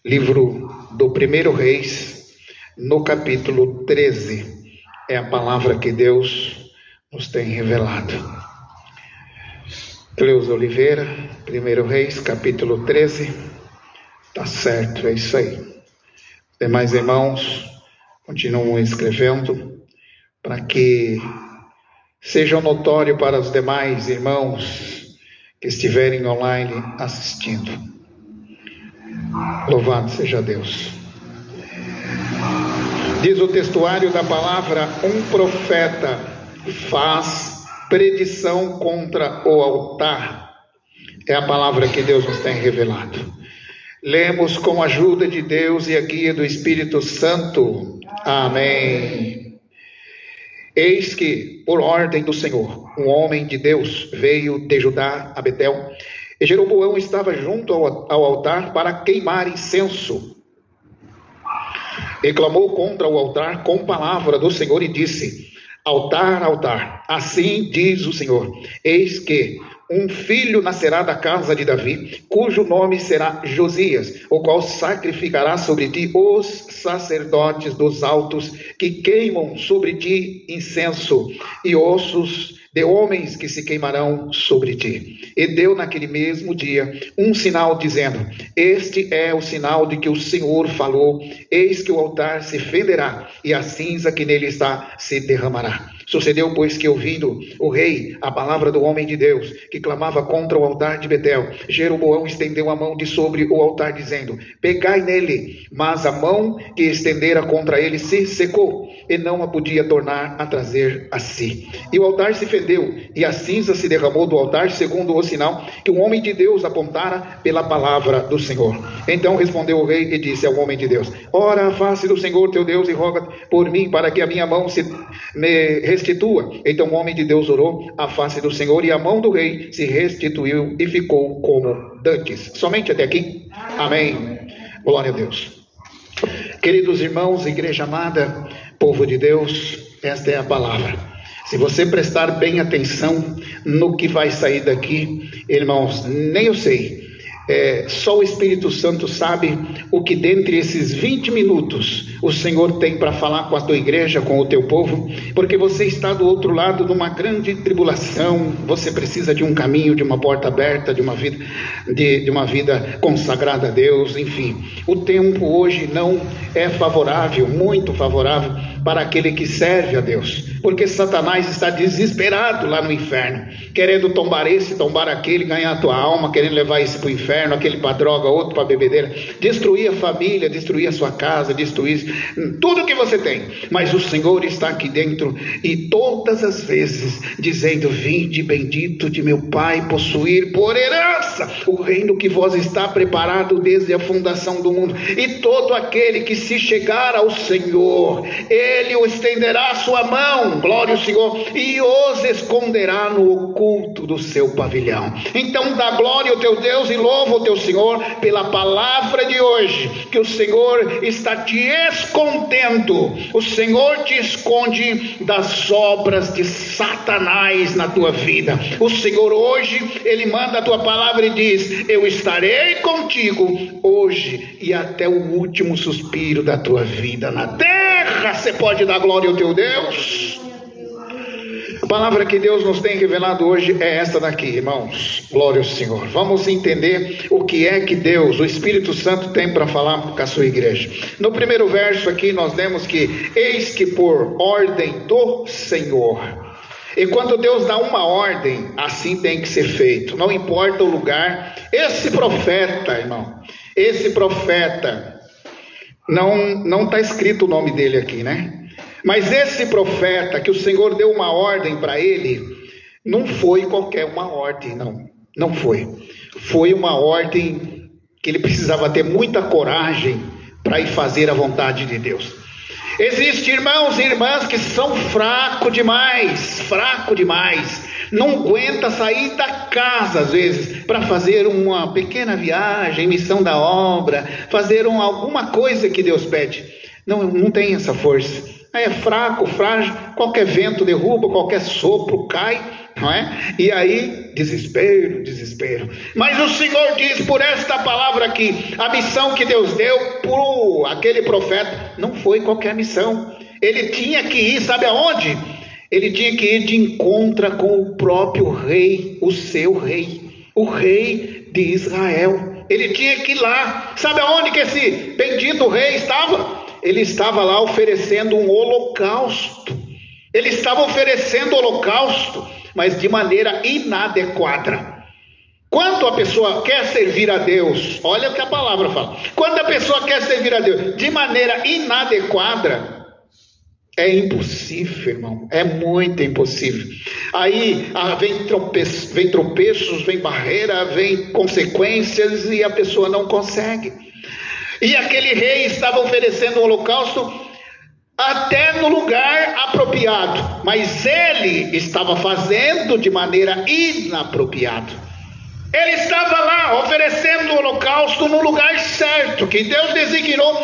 Livro do 1 Reis, no capítulo 13, é a palavra que Deus nos tem revelado. Cleusa Oliveira, 1 Reis, capítulo 13, tá certo, é isso aí. Os demais irmãos continuam escrevendo para que seja notório para os demais irmãos que estiverem online assistindo. Louvado seja Deus. Diz o textuário da palavra: um profeta faz predição contra o altar. É a palavra que Deus nos tem revelado. Lemos com a ajuda de Deus e a guia do Espírito Santo. Amém. Eis que, por ordem do Senhor, um homem de Deus veio de Judá a Betel, e Jeroboão estava junto ao altar para queimar incenso. E clamou contra o altar com palavra do Senhor e disse: altar, altar, assim diz o Senhor, eis que um filho nascerá da casa de Davi, cujo nome será Josias, o qual sacrificará sobre ti os sacerdotes dos altos, que queimam sobre ti incenso, e ossos de homens que se queimarão sobre ti. E deu naquele mesmo dia um sinal, dizendo: este é o sinal de que o Senhor falou, eis que o altar se fenderá, e a cinza que nele está se derramará. Sucedeu, pois, que ouvindo o rei a palavra do homem de Deus, que clamava contra o altar de Betel, Jeroboão estendeu a mão de sobre o altar, dizendo: pegai nele. Mas a mão que estendera contra ele se secou, e não a podia tornar a trazer a si. E o altar se fendeu, e a cinza se derramou do altar, segundo o sinal que o homem de Deus apontara pela palavra do Senhor. Então respondeu o rei e disse ao homem de Deus: ora a face do Senhor teu Deus, e roga por mim, para que a minha mão me restitua. Então o homem de Deus orou à face do Senhor, e a mão do rei se restituiu e ficou como dantes. Somente até aqui? Amém. Glória a Deus. Queridos irmãos, igreja amada, povo de Deus, esta é a palavra. Se você prestar bem atenção no que vai sair daqui, irmãos, nem eu sei. Só o Espírito Santo sabe o que dentre esses 20 minutos o Senhor tem para falar com a tua igreja, com o teu povo, porque você está do outro lado de uma grande tribulação. Você precisa de um caminho, de uma porta aberta, de uma vida consagrada a Deus. Enfim, o tempo hoje não é favorável, muito favorável para aquele que serve a Deus, porque Satanás está desesperado lá no inferno, querendo tombar esse, tombar aquele, ganhar a tua alma, querendo levar esse para o inferno, aquele para droga, outro para bebedeira, destruir a família, destruir a sua casa, destruir tudo que você tem. Mas o Senhor está aqui dentro, e todas as vezes dizendo: vinde bendito de meu Pai, possuir por herança o reino que vos está preparado desde a fundação do mundo. E todo aquele que se chegar ao Senhor, Ele o estenderá a sua mão, glória ao Senhor, e os esconderá no oculto do seu pavilhão. Então dá glória ao teu Deus e louva o teu Senhor pela palavra de hoje, que o Senhor está te escondendo. O Senhor te esconde das obras de Satanás na tua vida. O Senhor hoje, Ele manda a tua palavra e diz: eu estarei contigo hoje e até o último suspiro da tua vida na terra. Você pode dar glória ao teu Deus? A palavra que Deus nos tem revelado hoje é esta daqui, irmãos. Glória ao Senhor. Vamos entender o que é que Deus, o Espírito Santo, tem para falar com a sua igreja. No primeiro verso aqui nós lemos que: eis que por ordem do Senhor. E quando Deus dá uma ordem, assim tem que ser feito, não importa o lugar. Esse profeta, irmão, esse profeta, não está escrito o nome dele aqui, né? Mas esse profeta que o Senhor deu uma ordem para ele, não foi qualquer uma ordem, não foi. Foi uma ordem que ele precisava ter muita coragem para ir fazer a vontade de Deus. Existem irmãos e irmãs que são fracos demais, não aguenta sair da casa às vezes para fazer uma pequena viagem, missão da obra, fazer alguma coisa que Deus pede. Não tem essa força. É fraco, frágil, qualquer vento derruba, qualquer sopro cai, não é? E aí, desespero, desespero. Mas o Senhor diz por esta palavra aqui, a missão que Deus deu por aquele profeta não foi qualquer missão. Ele tinha que ir, sabe aonde? Ele tinha que ir de encontro com o próprio rei, o seu rei, o rei de Israel. Ele tinha que ir lá. Sabe aonde que esse bendito rei estava? Ele estava lá oferecendo um holocausto. Ele estava oferecendo holocausto, mas de maneira inadequada. Quando a pessoa quer servir a Deus, olha o que a palavra fala. Quando a pessoa quer servir a Deus de maneira inadequada, é impossível, irmão, é muito impossível. Aí vem tropeços, vem barreira, vem consequências e a pessoa não consegue. E aquele rei estava oferecendo o holocausto até no lugar apropriado, mas ele estava fazendo de maneira inapropriada. Ele estava lá oferecendo o holocausto no lugar certo, que Deus designou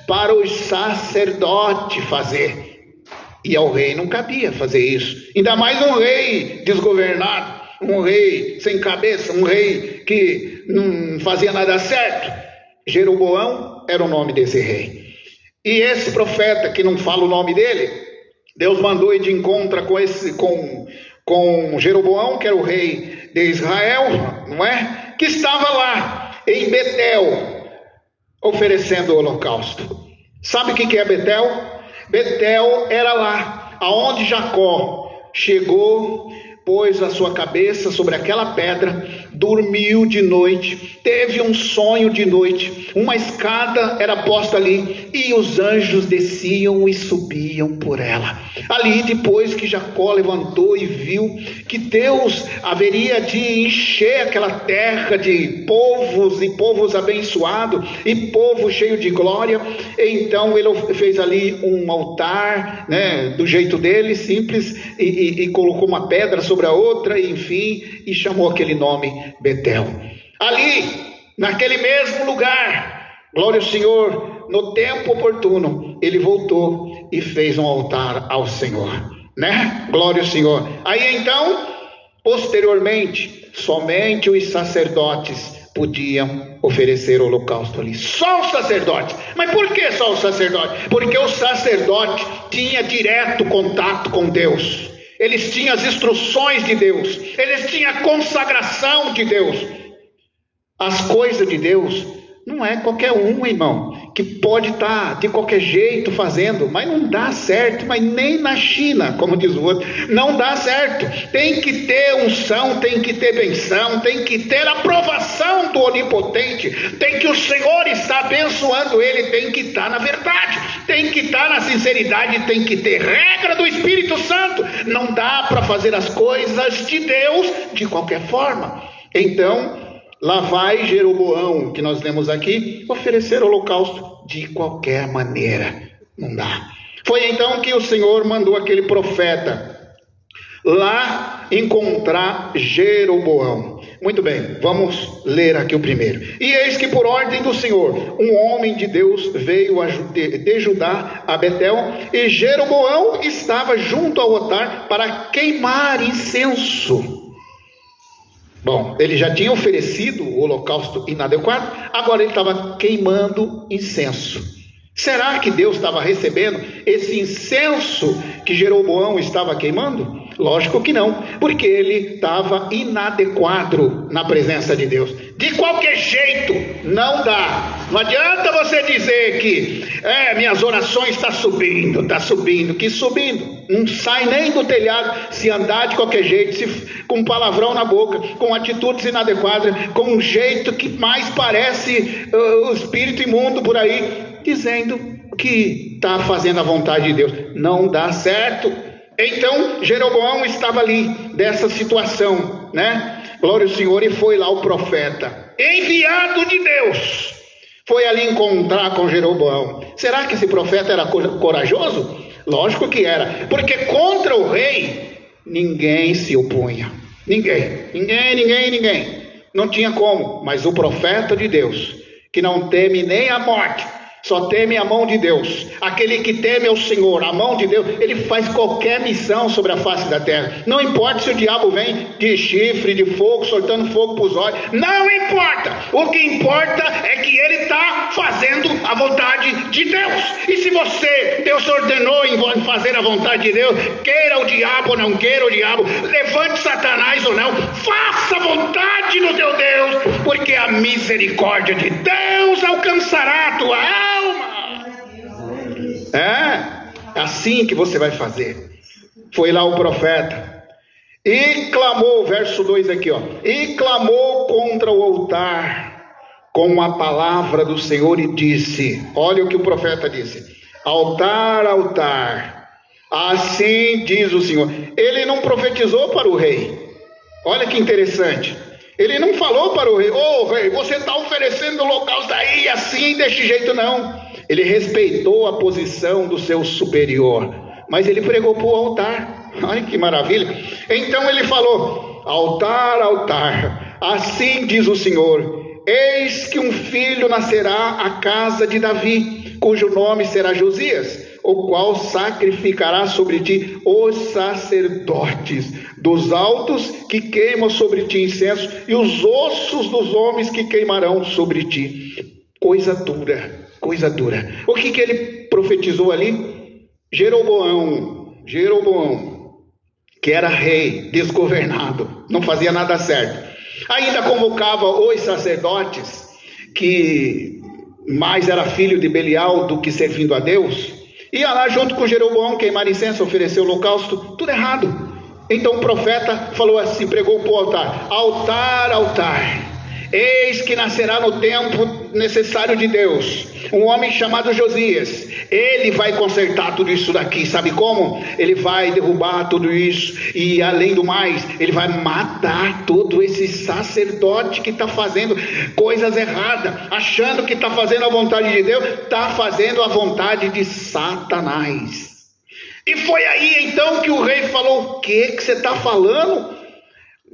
para os sacerdotes fazer. E ao rei não cabia fazer isso. Ainda mais um rei desgovernado, um rei sem cabeça, um rei que não fazia nada certo. Jeroboão era o nome desse rei. E esse profeta, que não fala o nome dele, Deus mandou ir de encontro com Jeroboão, que era o rei de Israel, não é? Que estava lá em Betel, oferecendo o holocausto. Sabe o que é Betel? Betel era lá, aonde Jacó chegou, pôs a sua cabeça sobre aquela pedra, dormiu de noite, teve um sonho de noite, uma escada era posta ali, e os anjos desciam e subiam por ela. Ali, depois que Jacó levantou e viu que Deus haveria de encher aquela terra de povos, e povos abençoados, e povo cheio de glória, então ele fez ali um altar, né, do jeito dele, simples, e colocou uma pedra sobre a outra, e enfim, e chamou aquele nome Betel. Ali, naquele mesmo lugar, glória ao Senhor, no tempo oportuno, ele voltou e fez um altar ao Senhor, né? Glória ao Senhor. Aí então, posteriormente, somente os sacerdotes podiam oferecer holocausto ali. Só os sacerdotes. Mas por que só os sacerdotes? Porque o sacerdote tinha direto contato com Deus. Eles tinham as instruções de Deus. Eles tinham a consagração de Deus. As coisas de Deus não é qualquer um, irmão, que pode estar de qualquer jeito fazendo, mas não dá certo, mas nem na China, como diz o outro, não dá certo. Tem que ter unção, tem que ter benção, tem que ter aprovação do Onipotente, tem que o Senhor estar abençoando ele, tem que estar na verdade, tem que estar na sinceridade, tem que ter regra do Espírito Santo. Não dá para fazer as coisas de Deus de qualquer forma. Então, lá vai Jeroboão, que nós lemos aqui, oferecer holocausto de qualquer maneira. Não dá. Foi então que o Senhor mandou aquele profeta lá encontrar Jeroboão. Muito bem, vamos ler aqui o primeiro. E eis que por ordem do Senhor, um homem de Deus veio de Judá a Betel, e Jeroboão estava junto ao altar para queimar incenso. Bom, ele já tinha oferecido o holocausto inadequado, agora ele estava queimando incenso. Será que Deus estava recebendo esse incenso que Jeroboão estava queimando? Lógico que não, porque ele estava inadequado na presença de Deus. De qualquer jeito, não dá. Não adianta você dizer que minhas orações estão subindo, que subindo. Não sai nem do telhado se andar de qualquer jeito, com palavrão na boca, com atitudes inadequadas, com um jeito que mais parece o espírito imundo por aí, dizendo que está fazendo a vontade de Deus. Não dá certo. Então Jeroboão estava ali, dessa situação, né? Glória ao Senhor. E foi lá o profeta, enviado de Deus, foi ali encontrar com Jeroboão. Será que esse profeta era corajoso? Lógico que era, porque contra o rei ninguém se opunha. Ninguém. Não tinha como. Mas o profeta de Deus, que não teme nem a morte, só teme a mão de Deus. Aquele que teme ao Senhor, a mão de Deus, ele faz qualquer missão sobre a face da terra. Não importa se o diabo vem de chifre, de fogo, soltando fogo para os olhos. Não importa. O que importa é que ele está fazendo a vontade de Deus. E se Deus ordenou em fazer a vontade de Deus, queira o diabo ou não queira o diabo, levante Satanás ou não, faça a vontade do teu Deus, porque a misericórdia de Deus alcançará a tua alma. É assim que você vai fazer. Foi lá o profeta e clamou, verso 2 aqui, ó, e clamou contra o altar com a palavra do Senhor e disse, olha o que o profeta disse: altar, altar, assim diz o Senhor. Ele não profetizou para o rei. Olha que interessante. Ele não falou para o rei: ô rei, você está oferecendo holocausto aí assim, deste jeito. Não. Ele respeitou a posição do seu superior, mas ele pregou para o altar. Olha que maravilha. Então ele falou: altar, altar, assim diz o Senhor, eis que um filho nascerá à casa de Davi, cujo nome será Josias, o qual sacrificará sobre ti os sacerdotes dos altos que queimam sobre ti incenso, e os ossos dos homens que queimarão sobre ti. Coisa dura, coisa dura. O que ele profetizou ali? Jeroboão, que era rei, desgovernado, não fazia nada certo, ainda convocava os sacerdotes, que mais era filho de Belial do que servindo a Deus, ia lá junto com Jeroboão queimar incenso, oferecer holocausto, tudo errado. Então o profeta falou assim, pregou para o altar: altar, altar, eis que nascerá no tempo necessário de Deus um homem chamado Josias. Ele vai consertar tudo isso daqui. Sabe como? Ele vai derrubar tudo isso, e além do mais, ele vai matar todo esse sacerdote que está fazendo coisas erradas, achando que está fazendo a vontade de Deus, está fazendo a vontade de Satanás. E foi aí então que o rei falou: o que você está falando?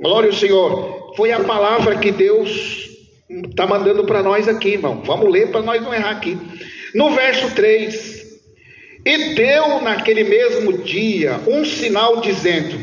Glória ao Senhor. Foi a palavra que Deus está mandando para nós aqui, irmão. Vamos ler para nós não errar aqui. No verso 3: e deu naquele mesmo dia um sinal dizendo.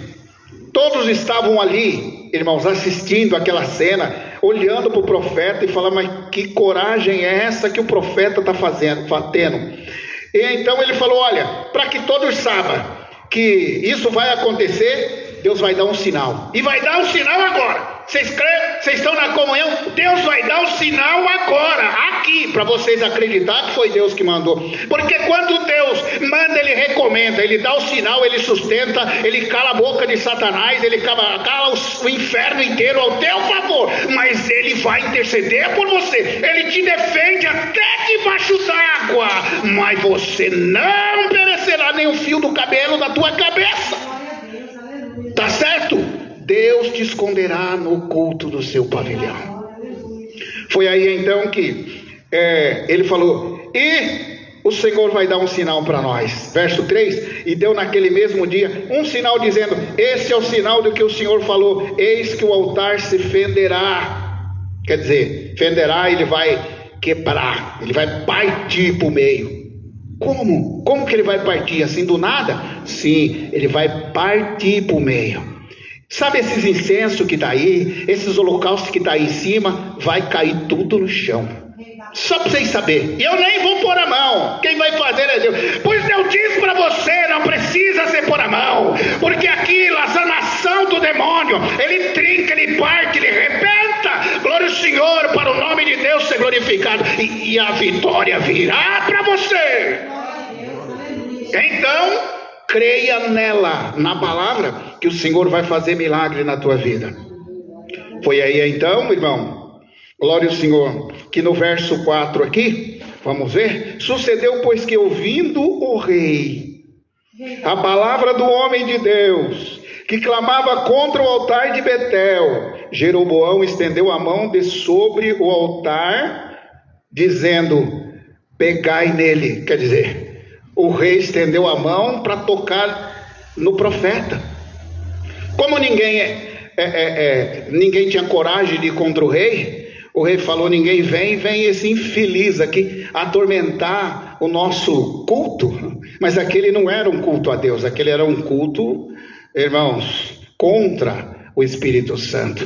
Todos estavam ali, irmãos, assistindo aquela cena, olhando para o profeta e falando: mas que coragem é essa que o profeta está tendo? E então ele falou: olha, para que todos saibam que isso vai acontecer, Deus vai dar um sinal. E vai dar um sinal agora. Vocês creem? Vocês estão na comunhão? Deus vai dar um sinal agora, aqui, para vocês acreditar que foi Deus que mandou. Porque quando Deus manda, Ele recomenda, Ele dá o sinal, Ele sustenta, Ele cala a boca de Satanás, Ele cala o inferno inteiro ao teu favor. Mas Ele vai interceder por você. Ele te defende até debaixo d'água. Mas você não perecerá nem um fio do cabelo da tua cabeça. Tá certo? Deus te esconderá no oculto do seu pavilhão. Foi aí então que ele falou: e o Senhor vai dar um sinal para nós. Verso 3: e deu naquele mesmo dia um sinal dizendo: esse é o sinal do que o Senhor falou, eis que o altar se fenderá. Quer dizer, fenderá, ele vai quebrar, ele vai partir para o meio. Como que ele vai partir? Assim do nada? Sim, ele vai partir para o meio. Sabe esses incensos que está aí, esses holocaustos que está aí em cima, vai cair tudo no chão. Só para vocês saberem. Eu nem vou pôr a mão. Quem vai fazer é Deus. Pois eu disse para você, não precisa você pôr a mão. Porque aquilo, a nação do demônio, ele trinca, ele parte, ele arrebenta. Glória ao Senhor, para o nome de Deus ser glorificado. E a vitória virá para você. Então, creia nela, na palavra, que o Senhor vai fazer milagre na tua vida. Foi aí então, irmão, glória ao Senhor, que no verso 4 aqui, vamos ver: sucedeu, pois, que ouvindo o rei a palavra do homem de Deus, que clamava contra o altar de Betel, Jeroboão estendeu a mão de sobre o altar, dizendo: pegai nele. Quer dizer, o rei estendeu a mão para tocar no profeta. Como ninguém tinha coragem de ir contra o rei, O rei falou: ninguém vem esse infeliz aqui atormentar o nosso culto. Mas aquele não era um culto a Deus, aquele era um culto, irmãos, contra o Espírito Santo.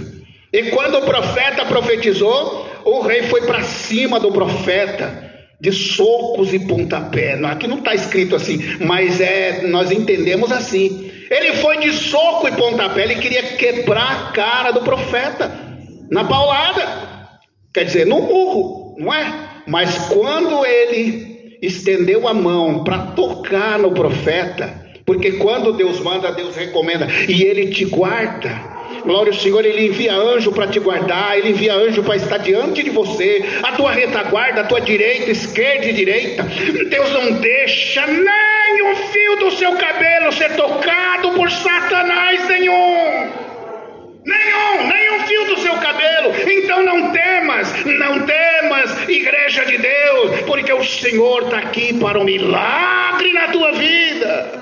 E quando o profeta profetizou, o rei foi para cima do profeta, de socos e pontapé. Aqui não está escrito assim, mas nós entendemos assim. Ele foi de soco e pontapé, ele queria quebrar a cara do profeta, na paulada. Quer dizer, no murro, não é? Mas quando ele estendeu a mão para tocar no profeta, porque quando Deus manda, Deus recomenda, e ele te guarda. Glória ao Senhor, ele envia anjo para te guardar, ele envia anjo para estar diante de você, a tua retaguarda, a tua direita, esquerda e direita. Deus não deixa nem um fio do seu cabelo ser tocado por Satanás nenhum, fio do seu cabelo. Então não temas, igreja de Deus, porque o Senhor está aqui para um milagre na tua vida.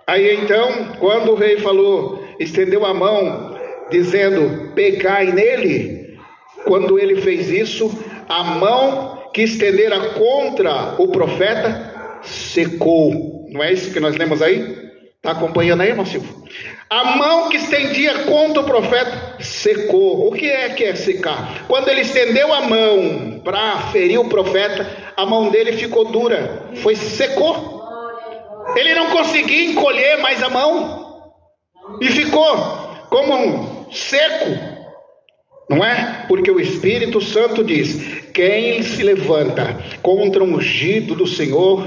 Aí então, quando o rei falou, estendeu a mão, dizendo: pecai nele, quando ele fez isso, a mão que estendera contra o profeta secou. Não é isso que nós lemos aí? Está acompanhando aí, irmão Silvio? A mão que estendia contra o profeta secou. O que é secar? Quando ele estendeu a mão para ferir o profeta, a mão dele ficou dura, secou. Ele não conseguia encolher mais a mão e ficou como um seco, não é? Porque o Espírito Santo diz: quem se levanta contra o ungido do Senhor,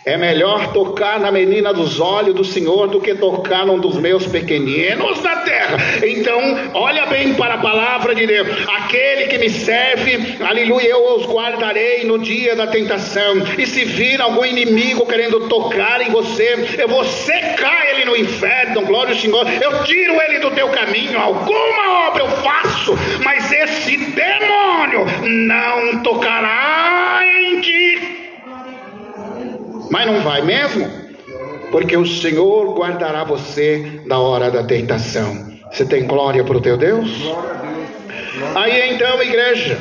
é melhor tocar na menina dos olhos do Senhor do que tocar num dos meus pequeninos da terra. Então, olha bem para a palavra de Deus: aquele que me serve, aleluia, eu os guardarei no dia da tentação. E se vir algum inimigo querendo tocar em você, eu vou secar ele no inferno, glória ao Senhor. Eu tiro ele do teu caminho. Alguma obra eu faço, mas esse demônio não tocará em ti. Mas não vai mesmo, porque o Senhor guardará você na hora da tentação. Você tem glória para o teu Deus? Aí então, igreja,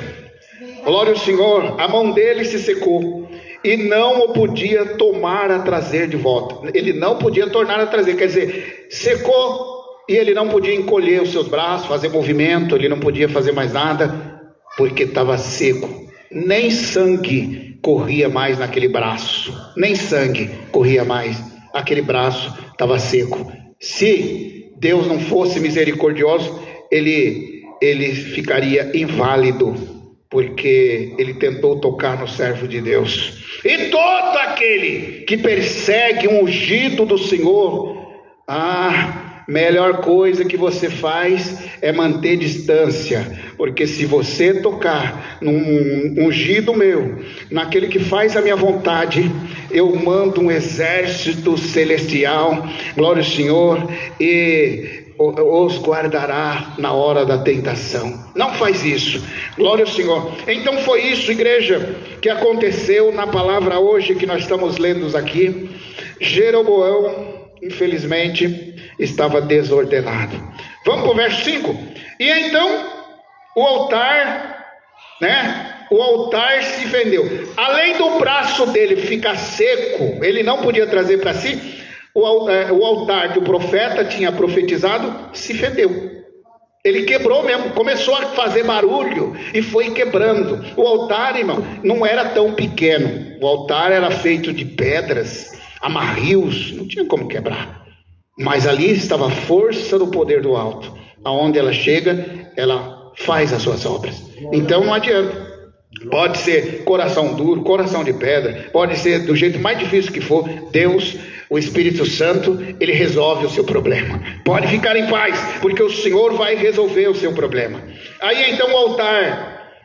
glória ao Senhor, a mão dele se secou e não o podia tomar a trazer de volta. Ele não podia tornar a trazer, quer dizer, secou e ele não podia encolher os seus braços, fazer movimento, ele não podia fazer mais nada, porque estava seco. Nem sangue corria mais naquele braço, nem sangue corria mais, aquele braço estava seco. Se Deus não fosse misericordioso, ele ficaria inválido, porque ele tentou tocar no servo de Deus. E todo aquele que persegue um ungido do Senhor, melhor coisa que você faz é manter distância, porque se você tocar num ungido meu, naquele que faz a minha vontade, eu mando um exército celestial, glória ao Senhor, e os guardará na hora da tentação. Não faz isso, glória ao Senhor. Então foi isso, igreja, que aconteceu na palavra hoje que nós estamos lendo aqui. Jeroboão, infelizmente, estava desordenado. Vamos para o verso 5. E então o altar, o altar se fendeu. Além do braço dele ficar seco, ele não podia trazer para si, o altar que o profeta tinha profetizado se fendeu. Ele quebrou mesmo, começou a fazer barulho e foi quebrando. O altar, irmão, não era tão pequeno. O altar era feito de pedras, amarrios, não tinha como quebrar. Mas ali estava a força do poder do alto. Aonde ela chega, ela faz as suas obras. Então não adianta. Pode ser coração duro, coração de pedra, pode ser do jeito mais difícil que for. Deus, o Espírito Santo, ele resolve o seu problema. Pode ficar em paz, porque o Senhor vai resolver o seu problema. Aí então o altar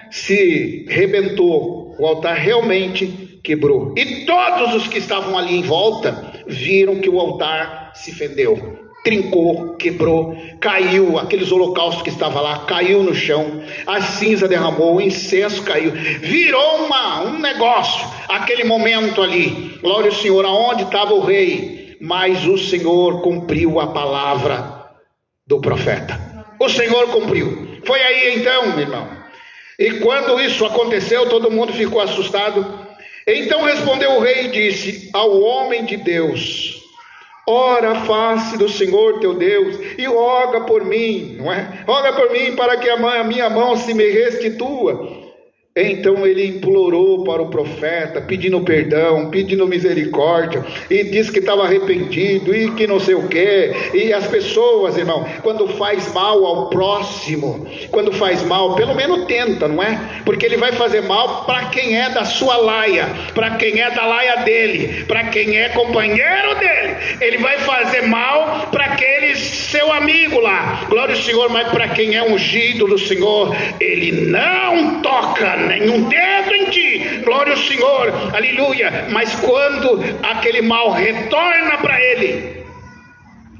se rebentou. O altar realmente quebrou. E todos os que estavam ali em volta viram que o altar se fendeu, trincou, quebrou, caiu, aqueles holocaustos que estavam lá, caiu no chão, a cinza derramou, o incenso caiu, virou um negócio, aquele momento ali, glória ao Senhor, aonde estava o rei, mas o Senhor cumpriu a palavra, do profeta. O Senhor cumpriu. Foi aí então, meu irmão. E quando isso aconteceu, todo mundo ficou assustado. Então respondeu o rei e disse ao homem de Deus: ora a face do Senhor teu Deus e roga por mim, não é? Roga por mim para que a minha mão se me restitua. Então ele implorou para o profeta, pedindo perdão, pedindo misericórdia, e disse que estava arrependido, e que não sei o que. E as pessoas, irmão, quando faz mal ao próximo, quando faz mal, pelo menos tenta, não é? Porque ele vai fazer mal para quem é da sua laia, para quem é da laia dele, para quem é companheiro dele. Ele vai fazer mal para aquele seu amigo lá, glória ao Senhor. Mas para quem é ungido do Senhor, ele não toca nenhum dedo em ti, glória ao Senhor, aleluia. Mas quando aquele mal retorna para ele,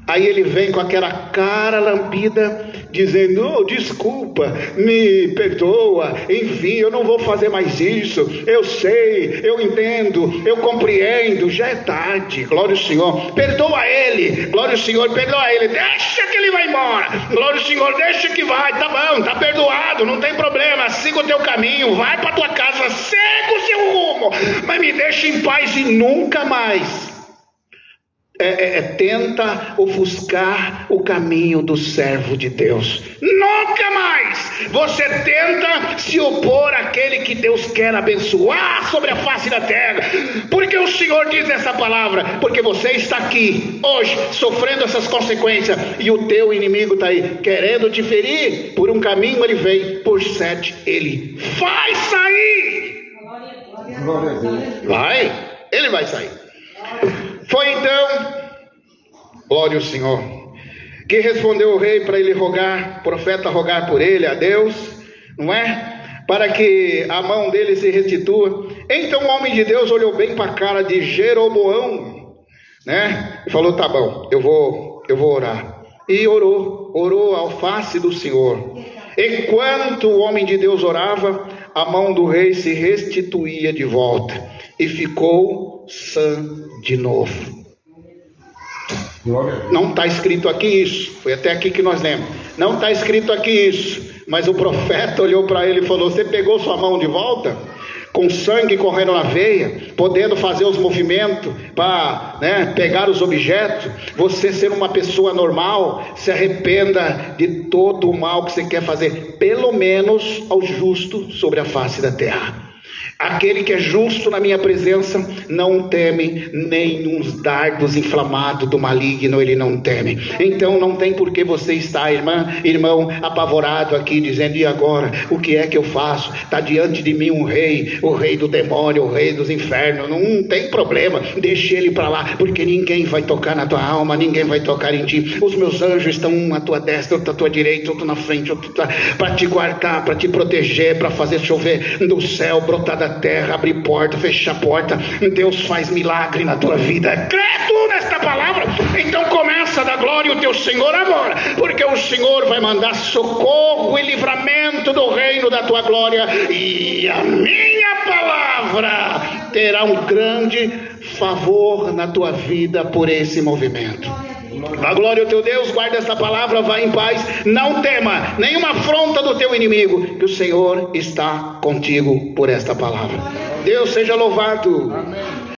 aí ele vem com aquela cara lambida, dizendo: oh, desculpa, me perdoa, enfim, eu não vou fazer mais isso, eu sei, eu entendo, eu compreendo. Já é tarde, glória ao Senhor, perdoa ele, glória ao Senhor, perdoa ele, deixa que ele vai embora, glória ao Senhor, deixa que vai, tá bom, tá perdoado, não tem problema, siga o teu caminho, vai para tua casa, segue o seu rumo, mas me deixa em paz. E nunca mais tenta ofuscar o caminho do servo de Deus. Nunca mais você tenta se opor àquele que Deus quer abençoar sobre a face da terra. Porque o Senhor diz essa palavra, porque você está aqui hoje sofrendo essas consequências, e o teu inimigo está aí querendo te ferir. Por um caminho ele vem, por 7 ele vai sair. Ele vai sair. Foi então, glória ao Senhor, que respondeu o rei para ele rogar, o profeta rogar por ele a Deus, não é? Para que a mão dele se restitua. Então o homem de Deus olhou bem para a cara de Jeroboão, né? E falou: tá bom, eu vou orar. E orou ao face do Senhor. Enquanto o homem de Deus orava, a mão do rei se restituía de volta e ficou sã de novo. Não está escrito aqui isso, foi até aqui que nós lemos, não está escrito aqui isso, mas o profeta olhou para ele e falou: você pegou sua mão de volta? Com sangue correndo na veia, podendo fazer os movimentos para pegar os objetos, você ser uma pessoa normal, se arrependa de todo o mal que você quer fazer, pelo menos ao justo sobre a face da terra. Aquele que é justo na minha presença não teme nem uns dardos inflamados do maligno, ele não teme. Então não tem por que você estar, irmão, apavorado aqui, dizendo: e agora? O que é que eu faço? Está diante de mim um rei, o rei do demônio, o rei dos infernos. Não tem problema, deixe ele para lá, porque ninguém vai tocar na tua alma, ninguém vai tocar em ti. Os meus anjos estão um à tua destra, outro à tua direita, outro na frente, outro para te guardar, para te proteger, para fazer chover do céu, brotar da terra, abrir porta, fechar porta. Deus faz milagre na tua vida. Crê tu nesta palavra? Então começa a dar glória ao teu Senhor agora, porque o Senhor vai mandar socorro e livramento do reino da tua glória, e a minha palavra terá um grande favor na tua vida por esse movimento. A glória ao teu Deus. Guarda essa palavra, vai em paz, não tema nenhuma afronta do teu inimigo, que o Senhor está contigo por esta palavra. Deus seja louvado. Amém.